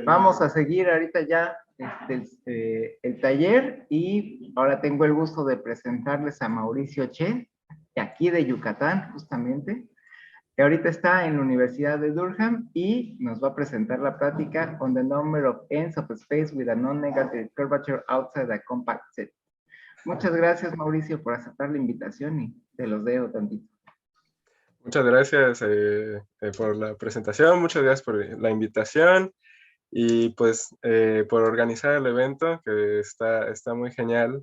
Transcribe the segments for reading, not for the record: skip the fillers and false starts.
Vamos a seguir ahorita ya el taller y ahora tengo el gusto de presentarles a Mauricio Che, de aquí de Yucatán, justamente, que ahorita está en la Universidad de Durham y nos va a presentar la plática on the number of ends of space with a non-negative curvature outside a compact set. Muchas gracias, Mauricio, por aceptar la invitación y te los dejo tantito. Muchas gracias por la presentación, muchas gracias por la invitación y pues por organizar el evento, que está muy genial.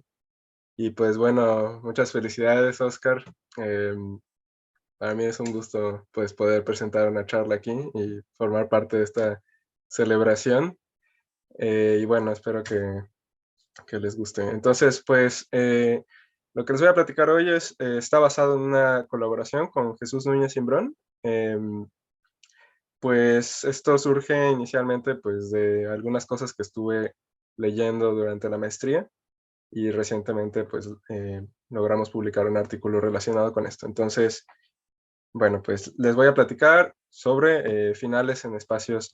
Y pues bueno, muchas felicidades, Oscar. Para mí es un gusto pues poder presentar una charla aquí y formar parte de esta celebración. Y bueno, espero que les guste. Entonces, pues lo que les voy a platicar hoy está basado en una colaboración con Jesús Núñez Imbrón. Pues esto surge inicialmente pues de algunas cosas que estuve leyendo durante la maestría y recientemente pues logramos publicar un artículo relacionado con esto. Entonces, bueno, pues les voy a platicar sobre finales en espacios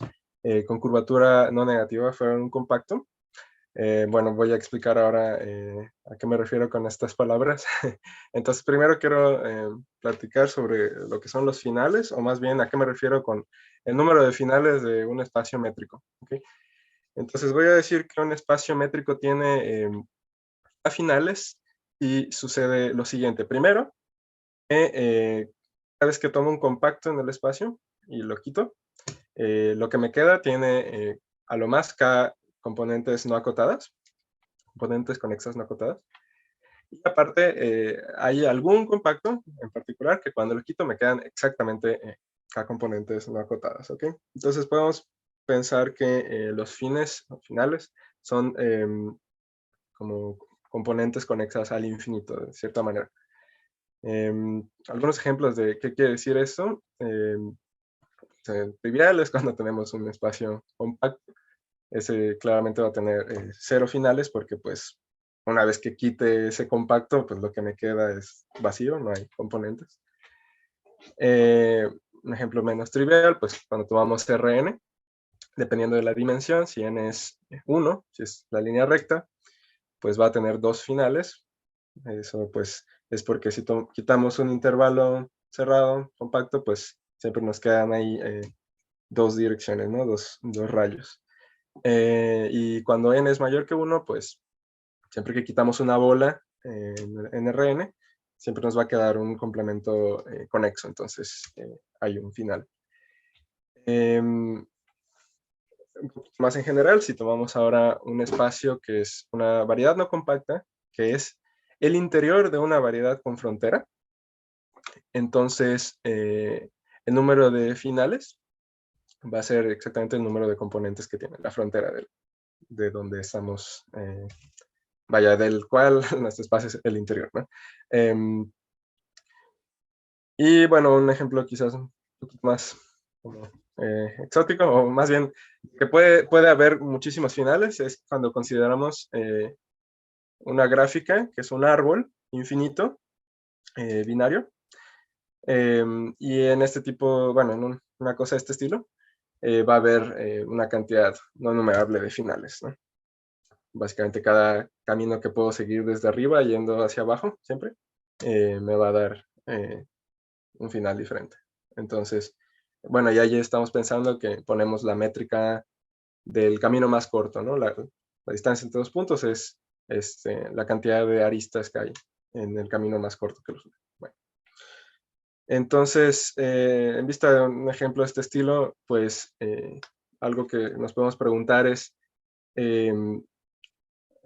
con curvatura no negativa fuera de un compacto. Bueno, voy a explicar ahora a qué me refiero con estas palabras. Entonces, primero quiero platicar sobre lo que son los finales, o más bien a qué me refiero con el número de finales de un espacio métrico. ¿Okay? Entonces, voy a decir que un espacio métrico tiene a finales y sucede lo siguiente. Primero, cada vez que tomo un compacto en el espacio y lo quito, lo que me queda tiene a lo más k componentes no acotadas, componentes conexas no acotadas. Y aparte, hay algún compacto en particular que cuando lo quito me quedan exactamente k componentes no acotadas. ¿Okay? Entonces podemos pensar que los finales son como componentes conexas al infinito, de cierta manera. Algunos ejemplos de qué quiere decir esto. Triviales cuando tenemos un espacio compacto. Ese claramente va a tener 0 finales porque pues una vez que quite ese compacto, pues lo que me queda es vacío, no hay componentes. Un ejemplo menos trivial, pues cuando tomamos Rn, dependiendo de la dimensión, si n es 1, si es la línea recta, pues va a tener 2 finales. Eso pues es porque si quitamos un intervalo cerrado, compacto, pues siempre nos quedan ahí 2 direcciones, ¿no? Dos rayos. Y cuando n es mayor que 1, pues siempre que quitamos una bola en Rn, siempre nos va a quedar un complemento conexo, entonces hay un final. Un poquito más en general, si tomamos ahora un espacio que es una variedad no compacta, que es el interior de una variedad con frontera, entonces el número de finales va a ser exactamente el número de componentes que tiene la frontera de donde estamos, vaya, del cual nuestro espacio es el interior, ¿no? Y bueno, un ejemplo quizás un poquito más como, exótico, o más bien que puede haber muchísimos finales, es cuando consideramos una gráfica que es un árbol infinito, binario, y en este tipo, bueno, en una cosa de este estilo, va a haber una cantidad no numerable de finales, ¿no? Básicamente cada camino que puedo seguir desde arriba yendo hacia abajo siempre me va a dar un final diferente. Entonces, bueno, ya estamos pensando que ponemos la métrica del camino más corto, ¿no? La distancia entre 2 puntos es la cantidad de aristas que hay en el camino más corto que los. Bueno. Entonces, en vista de un ejemplo de este estilo, pues algo que nos podemos preguntar es,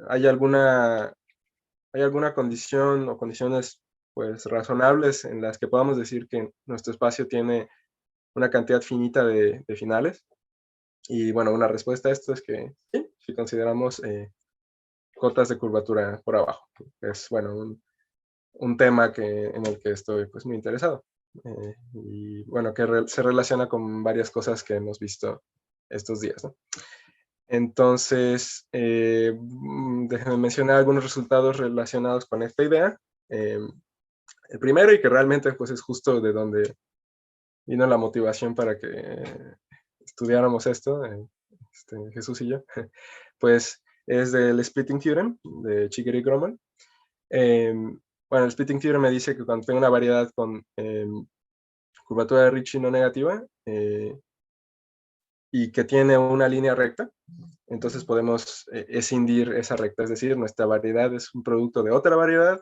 ¿hay alguna condición o condiciones pues razonables en las que podamos decir que nuestro espacio tiene una cantidad finita de finales? Y bueno, una respuesta a esto es que sí, si consideramos cotas de curvatura por abajo. Es bueno, un tema en el que estoy pues muy interesado. Y bueno, que se relaciona con varias cosas que hemos visto estos días, ¿no? Entonces, déjenme mencionar algunos resultados relacionados con esta idea. El primero, y que realmente pues, es justo de donde vino la motivación para que estudiáramos esto, Jesús y yo, pues es del splitting theorem de Chigger y Gromov. Bueno, el splitting theorem me dice que cuando tengo una variedad con curvatura de Ricci no negativa y que tiene una línea recta, entonces podemos escindir esa recta, es decir, nuestra variedad es un producto de otra variedad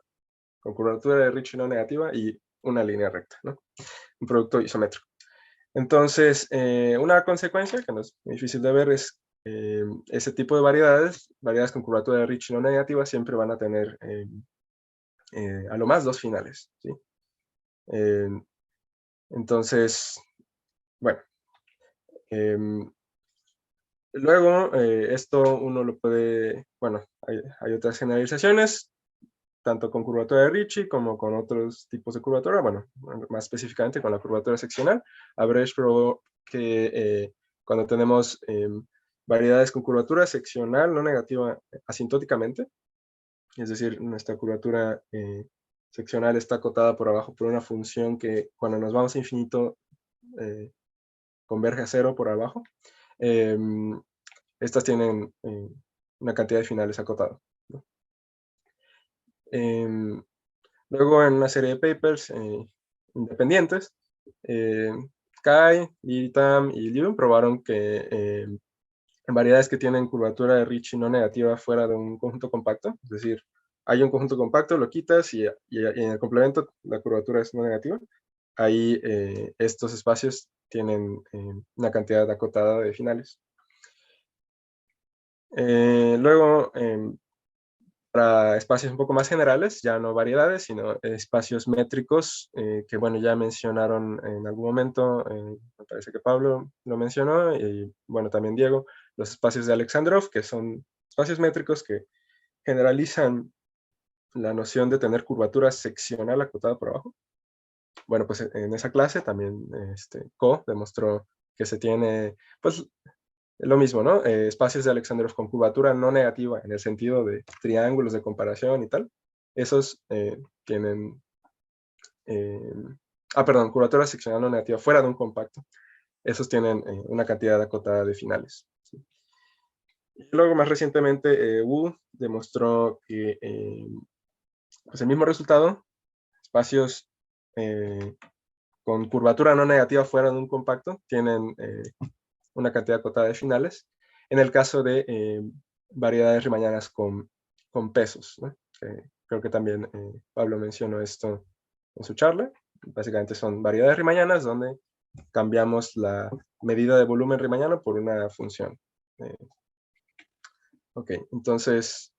con curvatura de Ricci no negativa y una línea recta, ¿no? Un producto isométrico. Entonces, una consecuencia que no es muy difícil de ver es ese tipo de variedades con curvatura de Ricci no negativa, siempre van a tener a lo más dos finales, ¿sí? Entonces, bueno. Luego, esto uno lo puede, bueno, hay otras generalizaciones, tanto con curvatura de Ricci como con otros tipos de curvatura, bueno, más específicamente con la curvatura seccional. Average probó que cuando tenemos variedades con curvatura seccional no negativa asintóticamente, es decir, nuestra curvatura seccional está acotada por abajo por una función que cuando nos vamos a infinito converge a cero por abajo, estas tienen una cantidad de finales acotada, ¿no? Luego, en una serie de papers independientes, Kai, Tam y Liu probaron que en variedades que tienen curvatura de Ricci no negativa fuera de un conjunto compacto, es decir, hay un conjunto compacto, lo quitas y en el complemento la curvatura es no negativa, ahí estos espacios tienen una cantidad acotada de finales. Luego, para espacios un poco más generales, ya no variedades, sino espacios métricos, que bueno, ya mencionaron en algún momento, me parece que Pablo lo mencionó, y bueno, también Diego, los espacios de Alexandrov, que son espacios métricos que generalizan la noción de tener curvatura seccional acotada por abajo. Bueno, pues en esa clase también Ko demostró que se tiene, pues, lo mismo, ¿no? Espacios de Alexandrov con curvatura no negativa, en el sentido de triángulos de comparación y tal. Esos tienen, perdón, curvatura seccional no negativa fuera de un compacto. Esos tienen una cantidad acotada de finales, ¿sí? Y luego, más recientemente, Wu demostró que pues el mismo resultado, espacios con curvatura no negativa fuera de un compacto, tienen una cantidad acotada de finales, en el caso de variedades rimañanas con pesos, ¿no? Creo que también Pablo mencionó esto en su charla. Básicamente son variedades rimañanas donde cambiamos la medida de volumen rimañano por una función. Ok, entonces,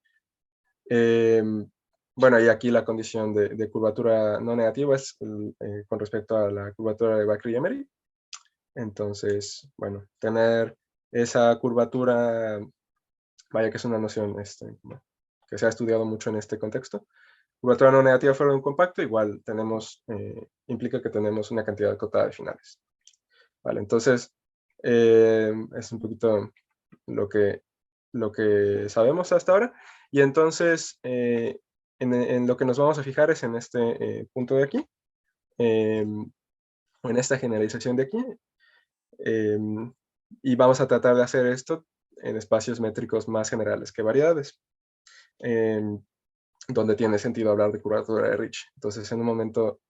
bueno, y aquí la condición de curvatura no negativa es con respecto a la curvatura de Bakry y Emery. Entonces, bueno, tener esa curvatura, vaya que es una noción que se ha estudiado mucho en este contexto. Curvatura no negativa fuera de un compacto, igual tenemos, implica que tenemos una cantidad acotada de finales. Vale, entonces, es un poquito lo que sabemos hasta ahora. Y entonces, en lo que nos vamos a fijar es en este punto de aquí, o en esta generalización de aquí. Y vamos a tratar de hacer esto en espacios métricos más generales que variedades, donde tiene sentido hablar de curvatura de Ricci. Entonces, en un momento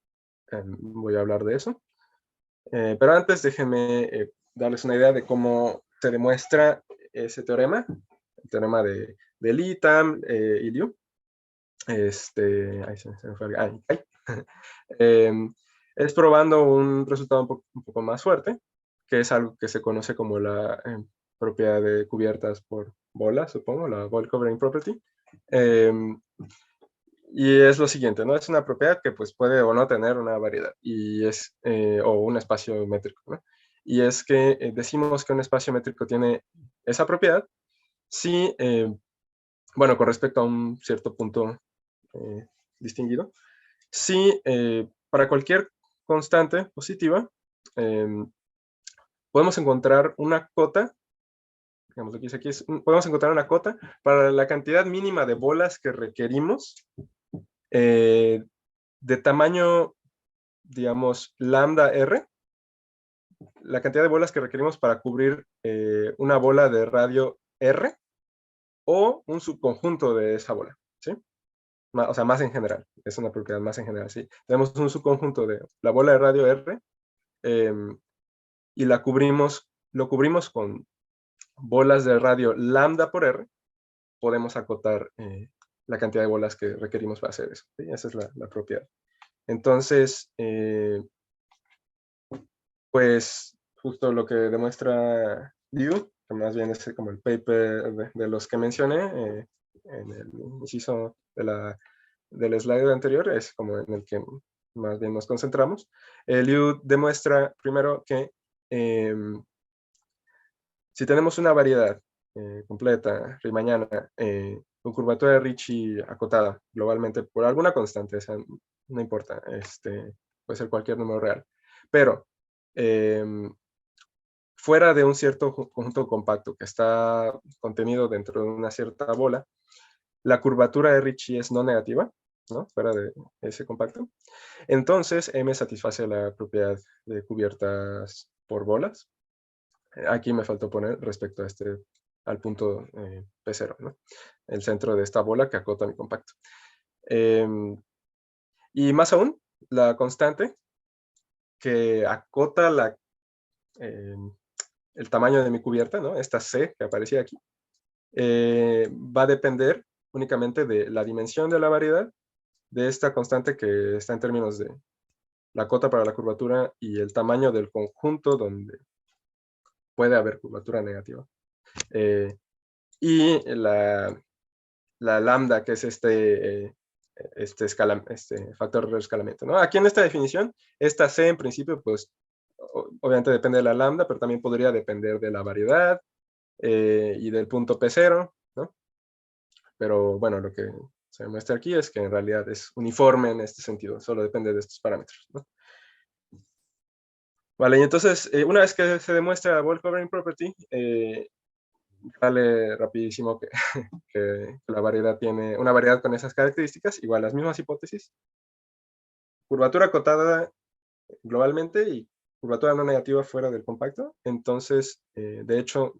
voy a hablar de eso. Pero antes, déjenme darles una idea de cómo se demuestra ese teorema, el teorema de Lee, Tam y Liu. Ahí se me fue. Es probando un resultado un poco más fuerte, que es algo que se conoce como la propiedad de cubiertas por bola, supongo, la ball covering property. Y es lo siguiente, ¿no? Es una propiedad que pues puede o no tener una variedad, y o un espacio métrico, ¿no? Y es que decimos que un espacio métrico tiene esa propiedad si, bueno, con respecto a un cierto punto distinguido, si para cualquier constante positiva podemos encontrar una cota, digamos lo que dice aquí podemos encontrar una cota para la cantidad mínima de bolas que requerimos de tamaño, digamos, lambda R. la cantidad de bolas que requerimos para cubrir una bola de radio R o un subconjunto de esa bola, ¿sí? O sea, más en general, es una propiedad más en general, ¿sí? Tenemos un subconjunto de la bola de radio R y lo cubrimos con bolas de radio lambda por R, podemos acotar la cantidad de bolas que requerimos para hacer eso, ¿sí? Esa es la propiedad. Entonces, pues justo lo que demuestra Liu, que más bien es como el paper de los que mencioné en el inciso del slide anterior, es como en el que más bien nos concentramos. Liu demuestra primero que si tenemos una variedad completa, riemanniana, con curvatura de Ricci acotada globalmente por alguna constante, o sea, no importa, puede ser cualquier número real, pero fuera de un cierto conjunto compacto que está contenido dentro de una cierta bola, la curvatura de Ricci es no negativa, ¿no? Fuera de ese compacto. Entonces, M satisface la propiedad de cubiertas por bolas. Aquí me faltó poner respecto a al punto P0, ¿no? El centro de esta bola que acota mi compacto. Y más aún, la constante que acota el tamaño de mi cubierta, ¿no? Esta C que aparecía aquí, va a depender únicamente de la dimensión de la variedad, de esta constante que está en términos de la cota para la curvatura y el tamaño del conjunto donde puede haber curvatura negativa. Y la lambda, que es este factor de escalamiento, ¿no? Aquí en esta definición, esta C en principio, pues, obviamente depende de la lambda, pero también podría depender de la variedad y del punto P0, ¿no? Pero bueno, lo que se demuestra aquí es que en realidad es uniforme en este sentido, solo depende de estos parámetros, ¿no? Vale, y entonces, una vez que se demuestra la Ball Covering Property, sale rapidísimo que la variedad tiene una variedad con esas características, igual las mismas hipótesis. Curvatura acotada globalmente y curvatura no negativa fuera del compacto. Entonces, de hecho,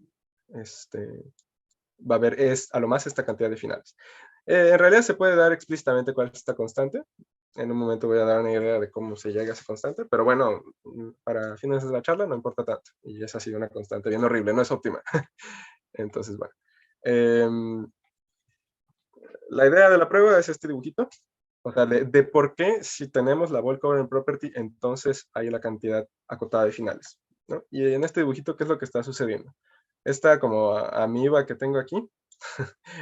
va a haber a lo más esta cantidad de finales. En realidad se puede dar explícitamente cuál es esta constante. En un momento voy a dar una idea de cómo se llega a esa constante, pero bueno, para fines de la charla no importa tanto. Y esa ha sido una constante bien horrible, no es óptima. Entonces, bueno. La idea de la prueba es este dibujito. O sea, de por qué si tenemos la Ball Covering Property, entonces hay la cantidad acotada de finales, ¿no? Y en este dibujito, ¿qué es lo que está sucediendo? Esta como amiba que tengo aquí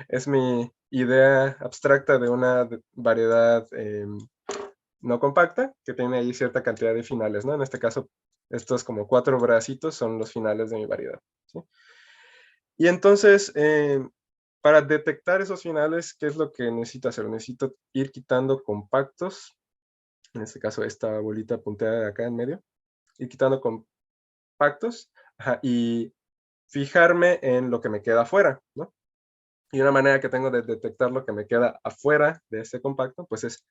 es mi idea abstracta de una variedad no compacta que tiene ahí cierta cantidad de finales, ¿no? En este caso, estos como 4 bracitos son los finales de mi variedad, ¿sí? Y entonces, para detectar esos finales, ¿qué es lo que necesito hacer? Necesito ir quitando compactos, en este caso esta bolita punteada de acá en medio, ir quitando compactos y fijarme en lo que me queda afuera, ¿no? Y una manera que tengo de detectar lo que me queda afuera de este compacto, pues es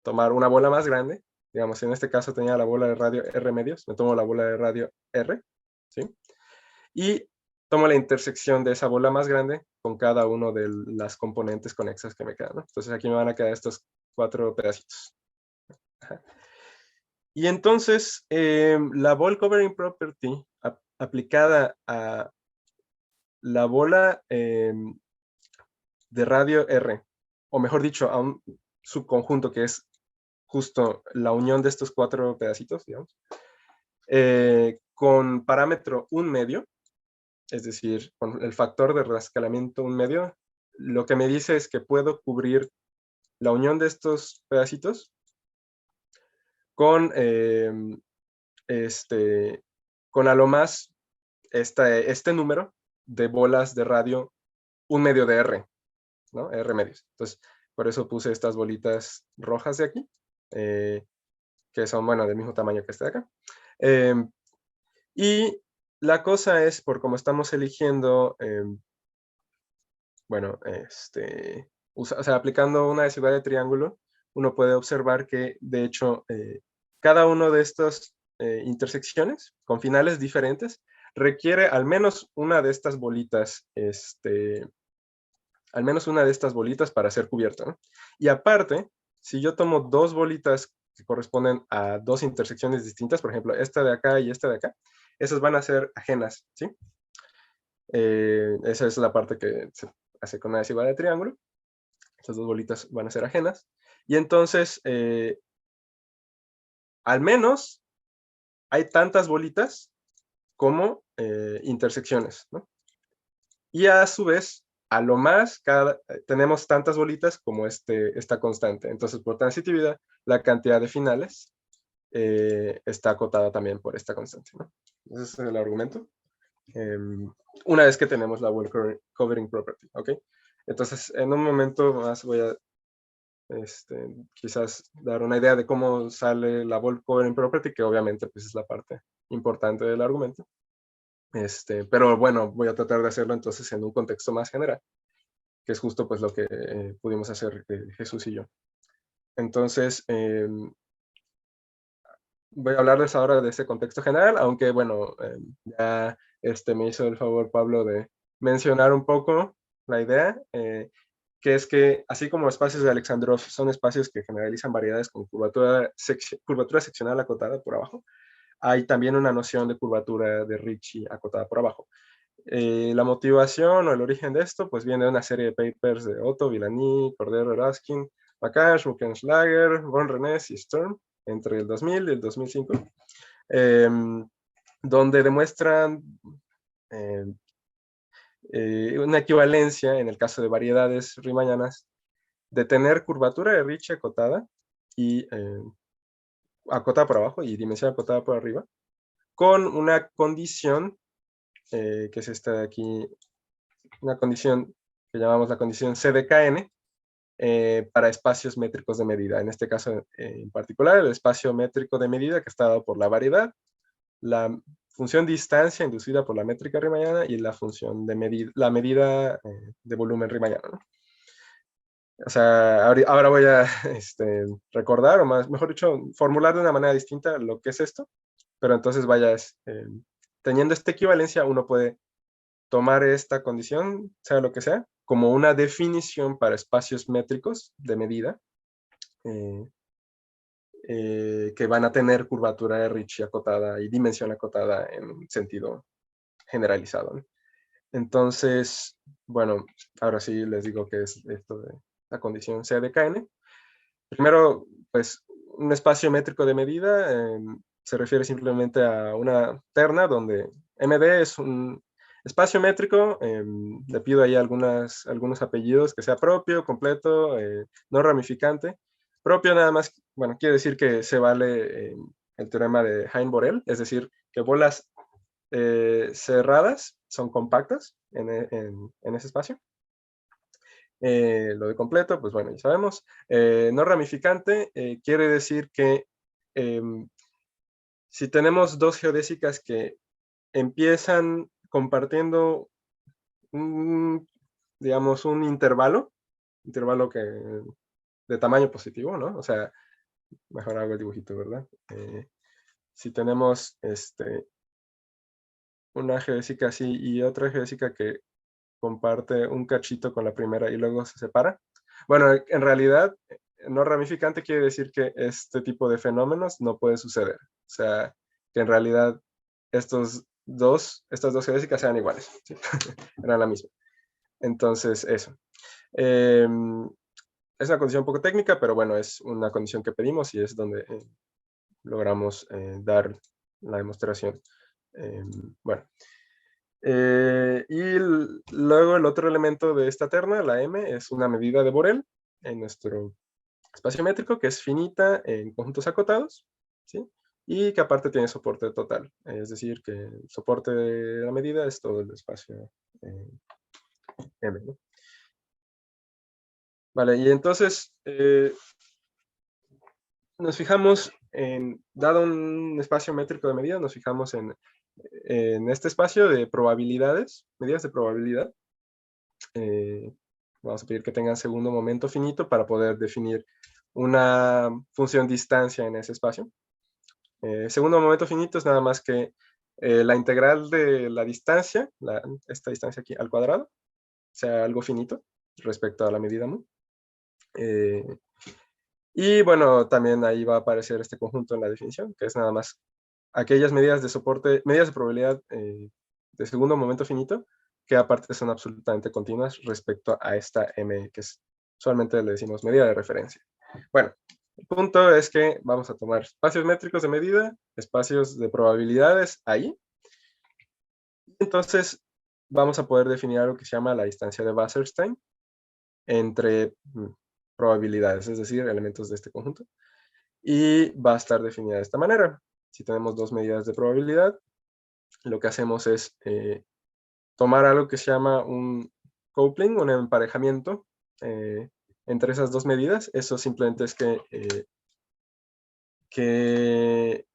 tomar una bola más grande. Digamos, en este caso tenía la bola de radio R medios, me tomo la bola de radio R, ¿sí? Y tomo la intersección de esa bola más grande con cada uno de las componentes conexas que me quedan, ¿no? Entonces aquí me van a quedar estos 4 pedacitos. Y entonces, la Ball Covering Property aplicada a la bola de radio R, o mejor dicho, a un subconjunto que es justo la unión de estos 4 pedacitos, digamos, con parámetro 1/2, es decir, con el factor de reescalamiento 1/2, lo que me dice es que puedo cubrir la unión de estos pedacitos con, con a lo más este número de bolas de radio 1/2 de R, ¿no? R medios. Entonces, por eso puse estas bolitas rojas de aquí, que son, bueno, del mismo tamaño que este de acá. Y la cosa es, por como estamos eligiendo, bueno, o sea, aplicando una desigualdad de triángulo, uno puede observar que, de hecho, cada uno de estos intersecciones con finales diferentes, requiere al menos una de estas bolitas, para ser cubierta, ¿no? Y aparte, si yo tomo dos bolitas que corresponden a dos intersecciones distintas, por ejemplo, esta de acá y esta de acá, esas van a ser ajenas, ¿sí? Esa es la parte que se hace con una desigualdad de triángulo. Estas dos bolitas van a ser ajenas. Y entonces, al menos hay tantas bolitas como intersecciones, ¿no? Y a su vez, a lo más, tenemos tantas bolitas como esta constante. Entonces, por transitividad, la cantidad de finales está acotada también por esta constante, ¿no? Ese es el argumento. Una vez que tenemos la wall covering property, ¿ok? Entonces, en un momento más voy a quizás dar una idea de cómo sale la wall covering property, que obviamente pues, es la parte importante del argumento. Pero bueno, voy a tratar de hacerlo entonces en un contexto más general, que es justo pues lo que pudimos hacer Jesús y yo. Entonces, voy a hablarles ahora de ese contexto general, aunque bueno, ya me hizo el favor Pablo de mencionar un poco la idea, que es que así como espacios de Alexandrov son espacios que generalizan variedades con curvatura seccional acotada por abajo, hay también una noción de curvatura de Ricci acotada por abajo. La motivación o el origen de esto pues viene de una serie de papers de Otto, Villani, Cordero, Raskin, Bacach, Muckenschlager, von Rennes y Sturm entre el 2000 y el 2005, donde demuestran una equivalencia en el caso de variedades rimañanas de tener curvatura de Ricci acotada y acotada por abajo y dimensión acotada por arriba, con una condición que es esta de aquí, una condición que llamamos la condición CDKN, para espacios métricos de medida. En este caso en particular, el espacio métrico de medida que está dado por la variedad, la función distancia inducida por la métrica riemanniana y la función de medida de volumen riemanniano, ¿no? O sea, ahora voy a recordar, o mejor dicho, formular de una manera distinta lo que es esto, pero entonces vaya, teniendo esta equivalencia, uno puede tomar esta condición, sea lo que sea, como una definición para espacios métricos de medida que van a tener curvatura de Ricci acotada y dimensión acotada en sentido generalizado, ¿no? Entonces, bueno, ahora sí les digo que es esto de la condición C de KN. Primero, pues, un espacio métrico de medida se refiere simplemente a una terna donde MD es un espacio métrico, le pido ahí algunos apellidos, que sea propio, completo, no ramificante. Propio nada más, bueno, quiere decir que se vale el teorema de Hein-Borel, es decir, que bolas cerradas son compactas en ese espacio. Lo de completo, pues bueno, ya sabemos. No ramificante quiere decir que si tenemos dos geodésicas que empiezan compartiendo digamos, un intervalo que de tamaño positivo, ¿no? O sea, mejor hago el dibujito, ¿verdad? Si tenemos una geodésica así y otra geodésica que comparte un cachito con la primera y luego se separa. Bueno, en realidad, no ramificante quiere decir que este tipo de fenómenos no pueden suceder. O sea, que en realidad estas dos geodésicas sean iguales. ¿Sí? Eran la misma. Entonces, eso. Es una condición un poco técnica, pero bueno, es una condición que pedimos y es donde logramos dar la demostración. Bueno. Y luego el otro elemento de esta terna, la M, es una medida de Borel en nuestro espacio métrico, que es finita en conjuntos acotados, ¿sí? Y que aparte tiene soporte total, es decir, que el soporte de la medida es todo el espacio M, ¿no? Vale, y entonces nos fijamos dado un espacio métrico de medida, nos fijamos en este espacio de probabilidades, medidas de probabilidad. Vamos a pedir que tengan segundo momento finito para poder definir una función distancia en ese espacio. segundo momento finito es nada más que la integral de la distancia, esta distancia aquí al cuadrado, sea algo finito respecto a la medida mu. Y bueno, también ahí va a aparecer este conjunto en la definición, que es nada más aquellas medidas de soporte, medidas de probabilidad de segundo momento finito, que aparte son absolutamente continuas respecto a esta m, que es, usualmente le decimos medida de referencia. Bueno, el punto es que vamos a tomar espacios métricos de medida, espacios de probabilidades ahí. Entonces, vamos a poder definir algo que se llama la distancia de Wasserstein entre probabilidades, es decir, elementos de este conjunto. Y va a estar definida de esta manera. Si tenemos dos medidas de probabilidad, lo que hacemos es tomar algo que se llama un coupling, un emparejamiento entre esas dos medidas. Eso simplemente es que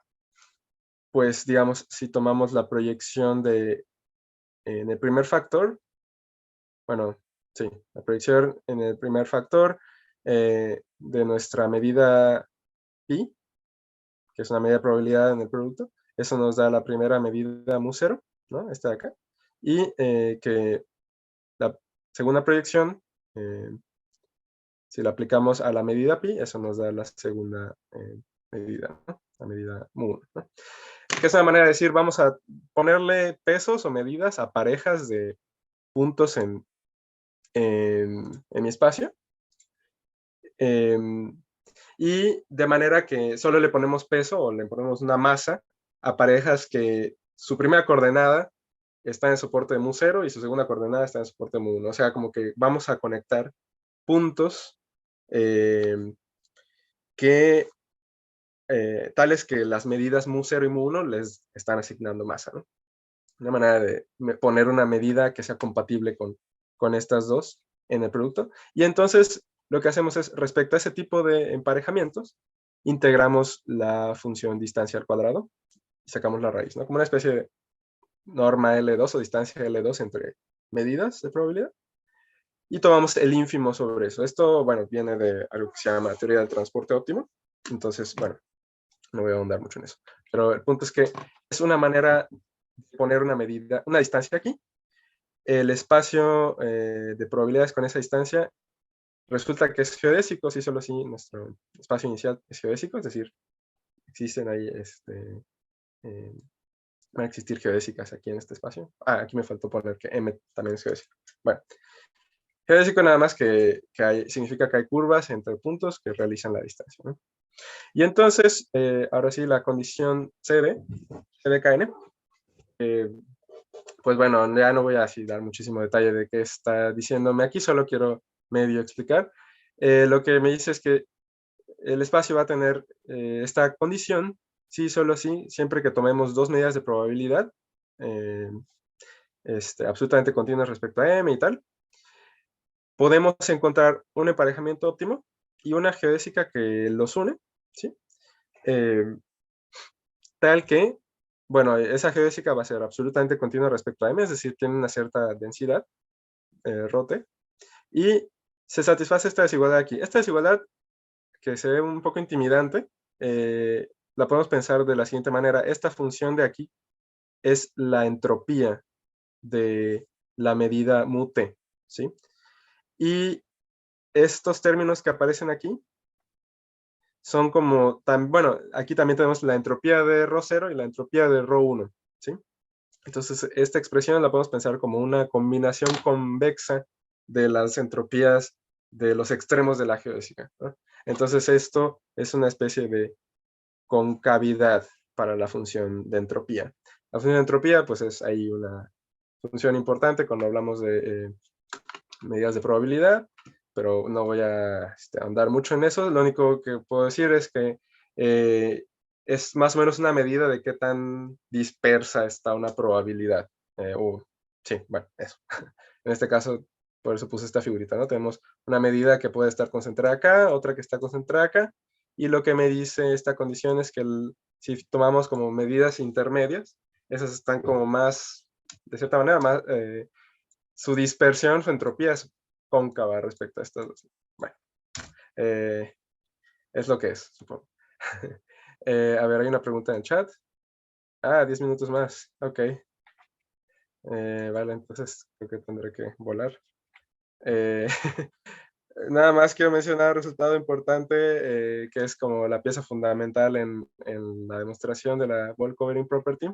pues digamos, si tomamos la proyección en el primer factor, bueno, sí, la proyección en el primer factor de nuestra medida pi, que es una medida de probabilidad en el producto, eso nos da la primera medida mu0, ¿no? Esta de acá. Y que la segunda proyección, si la aplicamos a la medida pi, eso nos da la segunda medida, ¿no? La medida mu1, ¿no? Que es una manera de decir, vamos a ponerle pesos o medidas a parejas de puntos en mi espacio. Y de manera que solo le ponemos peso o le ponemos una masa a parejas que su primera coordenada está en soporte de mu0 y su segunda coordenada está en soporte de mu1. O sea, como que vamos a conectar puntos tales que las medidas mu0 y mu1 les están asignando masa, ¿no? Una manera de poner una medida que sea compatible con estas dos en el producto. Y entonces lo que hacemos es, respecto a ese tipo de emparejamientos, integramos la función distancia al cuadrado y sacamos la raíz, ¿no? Como una especie de norma L2 o distancia L2 entre medidas de probabilidad. Y tomamos el ínfimo sobre eso. Esto, bueno, viene de algo que se llama teoría del transporte óptimo. Entonces, bueno, no voy a ahondar mucho en eso. Pero el punto es que es una manera de poner una medida, una distancia aquí. El espacio de probabilidades con esa distancia resulta que es geodésico, sí, solo sí, nuestro espacio inicial es geodésico, es decir, existen ahí, van a existir geodésicas aquí en este espacio. Aquí me faltó poner que M también es geodésico. Bueno, geodésico nada más que significa que hay curvas entre puntos que realizan la distancia, ¿no? Y entonces, ahora sí, la condición CDKN, pues bueno, ya no voy a así dar muchísimo detalle de qué está diciéndome aquí, solo quiero medio explicar. Lo que me dice es que el espacio va a tener esta condición, sí, solo sí, siempre que tomemos dos medidas de probabilidad, absolutamente continuas respecto a M y tal, podemos encontrar un emparejamiento óptimo y una geodésica que los une, ¿sí? Tal que, bueno, esa geodésica va a ser absolutamente continua respecto a M, es decir, tiene una cierta densidad, rote, y se satisface esta desigualdad aquí. Esta desigualdad, que se ve un poco intimidante, la podemos pensar de la siguiente manera. Esta función de aquí es la entropía de la medida mu-t, ¿sí? Y estos términos que aparecen aquí son como, bueno, aquí también tenemos la entropía de ρ0 y la entropía de ρ1, ¿sí? Entonces, esta expresión la podemos pensar como una combinación convexa de las entropías de los extremos de la geodésica, ¿no? Entonces, esto es una especie de concavidad para la función de entropía. La función de entropía, pues es ahí una función importante cuando hablamos de medidas de probabilidad, pero no voy a ahondar mucho en eso. Lo único que puedo decir es que es más o menos una medida de qué tan dispersa está una probabilidad. Sí, bueno, eso. En este caso, por eso puse esta figurita, ¿no? Tenemos una medida que puede estar concentrada acá, otra que está concentrada acá, y lo que me dice esta condición es que si tomamos como medidas intermedias, esas están como más, de cierta manera, más, su dispersión, su entropía es cóncava respecto a estas dos. Bueno, es lo que es, supongo. A ver, hay una pregunta en el chat. 10 minutos más. Ok. Vale, entonces creo que tendré que volar. Eh, Nada más quiero mencionar un resultado importante, que es como la pieza fundamental en la demostración de la ball covering property.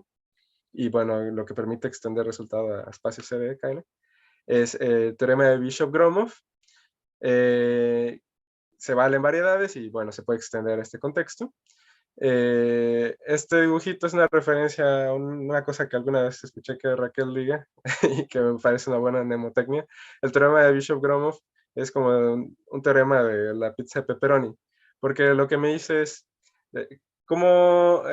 Y bueno, lo que permite extender el resultado a espacios CD, KN, es el teorema de Bishop-Gromov. Se vale en variedades y bueno, se puede extender a este contexto. Este dibujito es una referencia a una cosa que alguna vez escuché que Raquel diga y que me parece una buena mnemotecnia. El teorema de Bishop-Gromov es como un teorema de la pizza de pepperoni, porque lo que me dice es cómo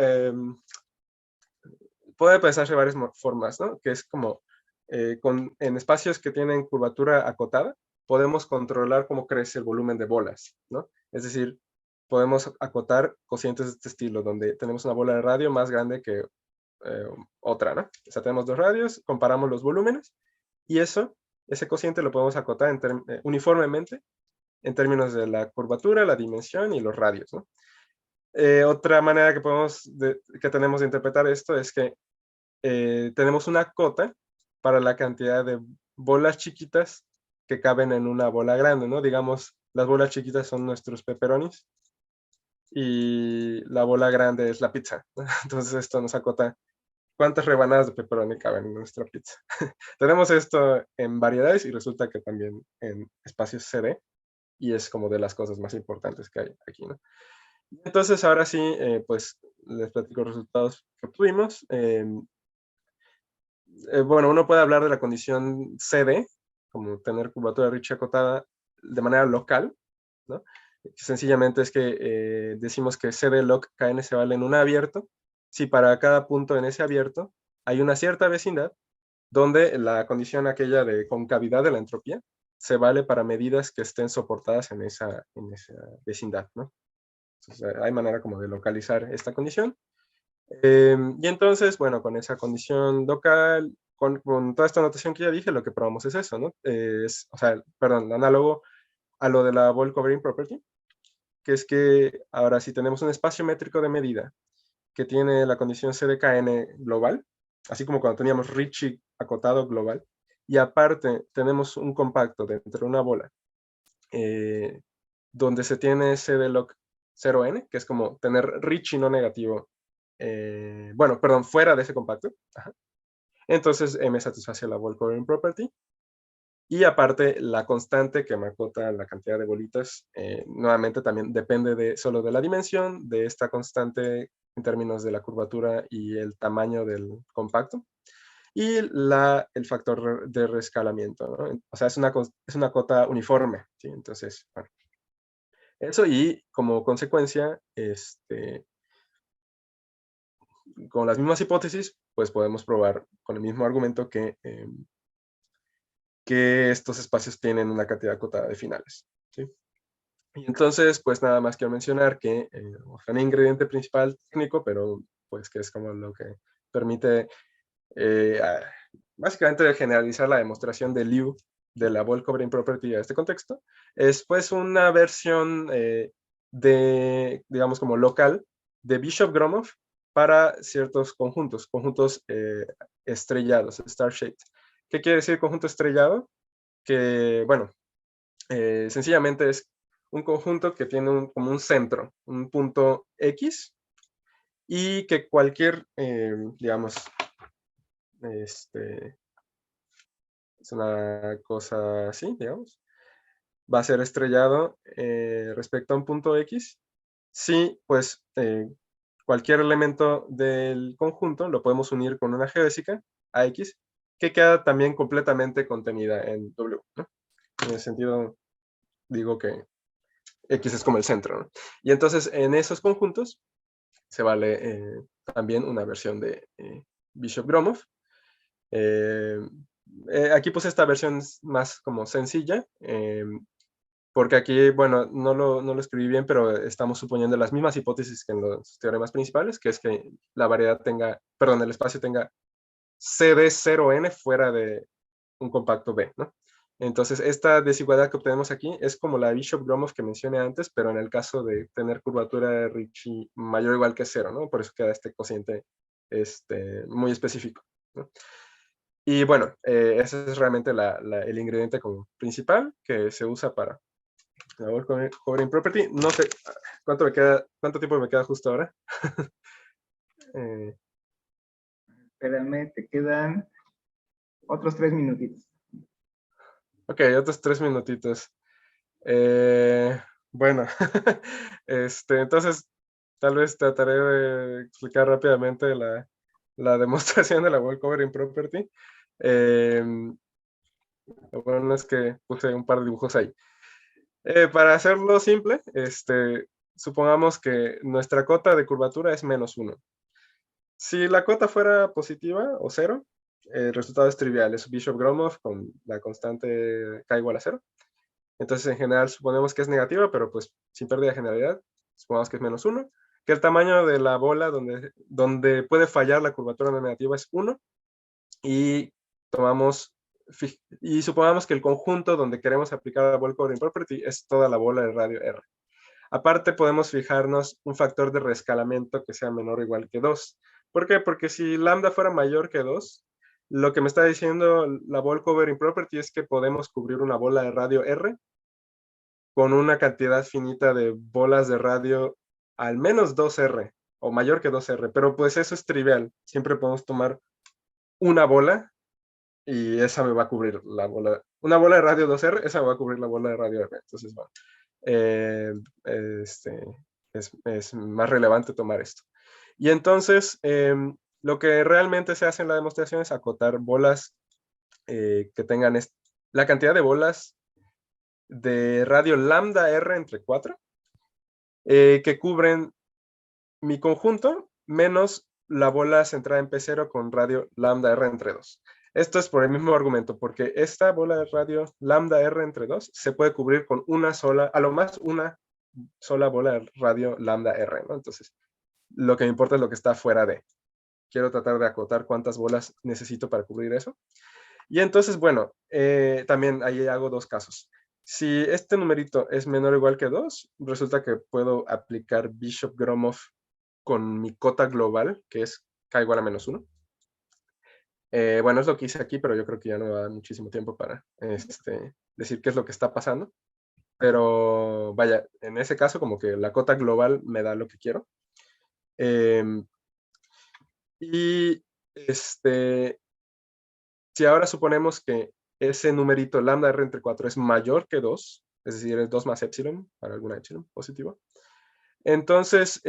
puede pensarse de varias formas, ¿no? Que es como en espacios que tienen curvatura acotada, podemos controlar cómo crece el volumen de bolas, ¿no? Es decir, podemos acotar cocientes de este estilo, donde tenemos una bola de radio más grande que otra, ¿no? O sea, tenemos dos radios, comparamos los volúmenes, y ese cociente lo podemos acotar uniformemente en términos de la curvatura, la dimensión y los radios, ¿no? Otra manera que tenemos de interpretar esto es que tenemos una cota para la cantidad de bolas chiquitas que caben en una bola grande, ¿no? Digamos, las bolas chiquitas son nuestros pepperonis y la bola grande es la pizza, ¿no? Entonces esto nos acota cuántas rebanadas de pepperoni caben en nuestra pizza. Tenemos esto en variedades y resulta que también en espacios CD, y es como de las cosas más importantes que hay aquí, ¿no? Entonces ahora sí, pues les platico los resultados que obtuvimos. Bueno, uno puede hablar de la condición CD, como tener curvatura de Ricci acotada de manera local, ¿no? Sencillamente es que decimos que CD log KN se vale en un abierto, si para cada punto en ese abierto hay una cierta vecindad, donde la condición aquella de concavidad de la entropía se vale para medidas que estén soportadas en esa vecindad, ¿no? Entonces, hay manera como de localizar esta condición. Y entonces, bueno, con esa condición local, con toda esta notación que ya dije, lo que probamos es eso, ¿no? O sea, perdón, análogo a lo de la ball covering property, que es que ahora si tenemos un espacio métrico de medida que tiene la condición CDKN global, así como cuando teníamos Ricci acotado global, y aparte tenemos un compacto dentro de una bola, donde se tiene CDlog 0n, que es como tener Ricci no negativo, bueno, perdón, fuera de ese compacto. Ajá. Entonces M satisface la ball covering property. Y aparte, la constante que me acota la cantidad de bolitas, nuevamente también depende solo de la dimensión de esta constante en términos de la curvatura y el tamaño del compacto. Y el factor de rescalamiento, ¿no? O sea, es una cota uniforme, ¿sí? Entonces, bueno. Eso, y como consecuencia, con las mismas hipótesis, pues podemos probar con el mismo argumento que estos espacios tienen una cantidad acotada de finales, ¿sí? Y entonces, pues nada más quiero mencionar que un ingrediente principal técnico, pero pues que es como lo que permite básicamente generalizar la demostración de Liu de la ball covering property a este contexto, es pues una versión digamos como local, de Bishop-Gromov para ciertos conjuntos estrellados, star-shaped. ¿Qué quiere decir conjunto estrellado? Que, bueno, sencillamente es un conjunto que tiene como un centro, un punto X, y que cualquier, digamos, es una cosa así, digamos, va a ser estrellado respecto a un punto X. Sí, pues cualquier elemento del conjunto lo podemos unir con una geodésica a X, que queda también completamente contenida en W, ¿no? En ese sentido, digo que X es como el centro, ¿no? Y entonces en esos conjuntos se vale también una versión de Bishop-Gromov. Aquí puse esta versión más como sencilla, porque aquí, bueno, no lo escribí bien, pero estamos suponiendo las mismas hipótesis que en los teoremas principales, que es que la variedad el espacio tenga CD0n fuera de un compacto B, ¿no? Entonces, esta desigualdad que obtenemos aquí es como la Bishop-Gromov que mencioné antes, pero en el caso de tener curvatura de Ricci mayor o igual que 0, ¿no? Por eso queda este cociente muy específico, ¿no? Y bueno, ese es realmente el ingrediente como principal que se usa para la Ball Covering Property. No sé cuánto tiempo me queda justo ahora. Espérame, te quedan otros 3 minutitos. Ok, otros 3 minutitos. Bueno, entonces tal vez trataré de explicar rápidamente la demostración de la Wall Covering Property. Lo bueno es que puse un par de dibujos ahí. Para hacerlo simple, supongamos que nuestra cota de curvatura es -1. Si la cota fuera positiva o 0, el resultado es trivial, es Bishop-Gromov con la constante k igual a 0. Entonces, en general, suponemos que es negativa, pero pues sin pérdida de generalidad, supongamos que es -1, que el tamaño de la bola donde puede fallar la curvatura no negativa es 1, y supongamos que el conjunto donde queremos aplicar la Ball Covering Property es toda la bola de radio R. Aparte, podemos fijarnos un factor de reescalamiento que sea menor o igual que 2. ¿Por qué? Porque si lambda fuera mayor que 2, lo que me está diciendo la Ball Covering Property es que podemos cubrir una bola de radio R con una cantidad finita de bolas de radio al menos 2R o mayor que 2R, pero pues eso es trivial. Siempre podemos tomar una bola y esa me va a cubrir la bola. Una bola de radio 2R, esa me va a cubrir la bola de radio R. Entonces, bueno, eh, es más relevante tomar esto. Y entonces, lo que realmente se hace en la demostración es acotar bolas que tengan la cantidad de bolas de radio lambda R entre 4 que cubren mi conjunto menos la bola centrada en P0 con radio lambda R entre 2. Esto es por el mismo argumento, porque esta bola de radio lambda R entre 2 se puede cubrir con una sola, a lo más una sola bola de radio lambda R, ¿no? Entonces, lo que me importa es lo que está fuera de. Quiero tratar de acotar cuántas bolas necesito para cubrir eso. Y entonces, bueno, también ahí hago dos casos. Si este numerito es menor o igual que 2, resulta que puedo aplicar Bishop-Gromov con mi cota global, que es k igual a -1. Bueno, es lo que hice aquí, pero yo creo que ya no me va a dar muchísimo tiempo para decir qué es lo que está pasando. Pero vaya, en ese caso como que la cota global me da lo que quiero. Y si ahora suponemos que ese numerito lambda R entre 4 es mayor que 2, es decir, es 2 más epsilon para alguna epsilon positiva, entonces,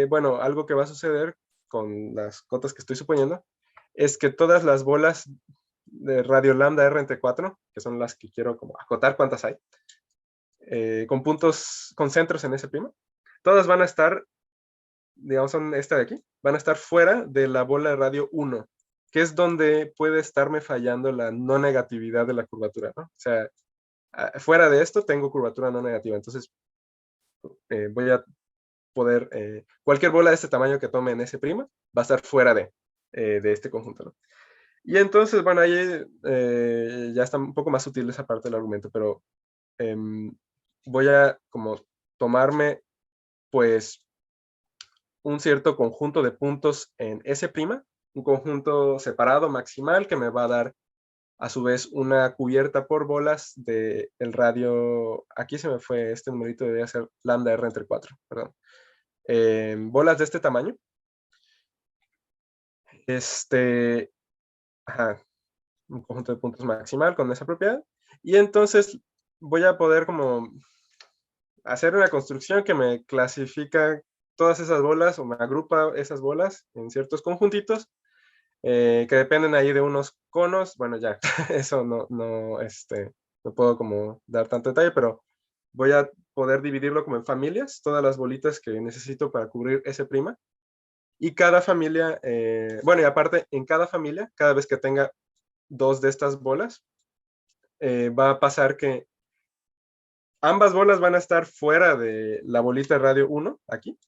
bueno, algo que va a suceder con las cotas que estoy suponiendo es que todas las bolas de radio lambda R entre 4, que son las que quiero como acotar cuántas hay, con puntos, con centros en S', todas van a estar, digamos, son esta de aquí, van a estar fuera de la bola de radio 1, que es donde puede estarme fallando la no negatividad de la curvatura, ¿no? O sea, fuera de esto tengo curvatura no negativa, entonces voy a poder, cualquier bola de este tamaño que tome en S' va a estar fuera de este conjunto, ¿no? Y entonces, bueno, ahí ya está un poco más sutil esa parte del argumento, pero voy a como tomarme, pues, un cierto conjunto de puntos en S', un conjunto separado maximal que me va a dar a su vez una cubierta por bolas del radio, aquí se me fue este numerito, debería ser lambda R entre 4, perdón. Bolas de este tamaño. Ajá, un conjunto de puntos maximal con esa propiedad. Y entonces voy a poder como hacer una construcción que me clasifica todas esas bolas o me agrupa esas bolas en ciertos conjuntitos que dependen ahí de unos conos. Bueno, ya, eso no puedo como dar tanto detalle, pero voy a poder dividirlo como en familias, todas las bolitas que necesito para cubrir S'. Y cada familia, bueno, y aparte, en cada familia, cada vez que tenga dos de estas bolas, va a pasar que ambas bolas van a estar fuera de la bolita radio 1, aquí,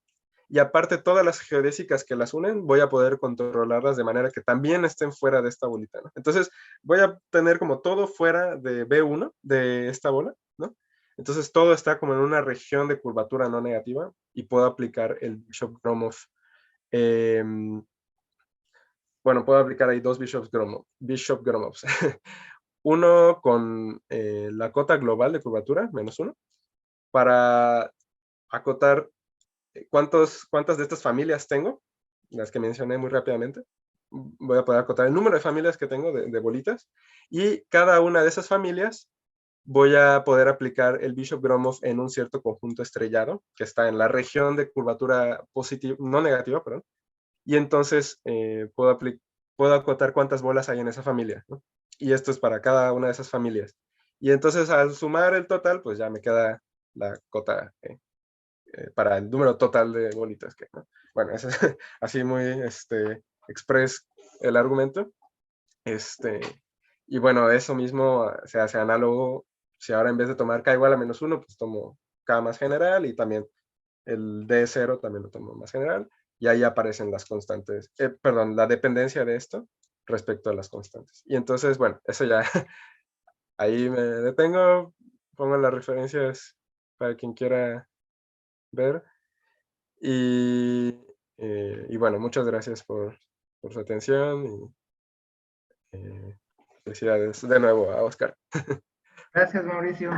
y aparte todas las geodésicas que las unen, voy a poder controlarlas de manera que también estén fuera de esta bolita, ¿no? Entonces voy a tener como todo fuera de B1, de esta bola, ¿no? Entonces todo está como en una región de curvatura no negativa y puedo aplicar el Bishop-Gromov. Bueno, puedo aplicar ahí dos Bishop-Gromovs. Uno con la cota global de curvatura, -1, para acotar cuántas de estas familias tengo, las que mencioné muy rápidamente. Voy a poder acotar el número de familias que tengo de bolitas, y cada una de esas familias voy a poder aplicar el Bishop-Gromov en un cierto conjunto estrellado, que está en la región de curvatura positiva, no negativa, perdón, y entonces puedo acotar cuántas bolas hay en esa familia, ¿no? Y esto es para cada una de esas familias. Y entonces al sumar el total, pues ya me queda la cota para el número total de bolitas. ¿No? Bueno, eso es así muy express el argumento. Y bueno, eso mismo se hace análogo. Si ahora en vez de tomar K igual a -1, pues tomo K más general, y también el D0 también lo tomo más general, y ahí aparecen las constantes, perdón, la dependencia de esto respecto a las constantes. Y entonces, bueno, eso ya, ahí me detengo, pongo las referencias para quien quiera ver. Y bueno, muchas gracias por su atención, y felicidades de nuevo a Oscar. Gracias, Mauricio.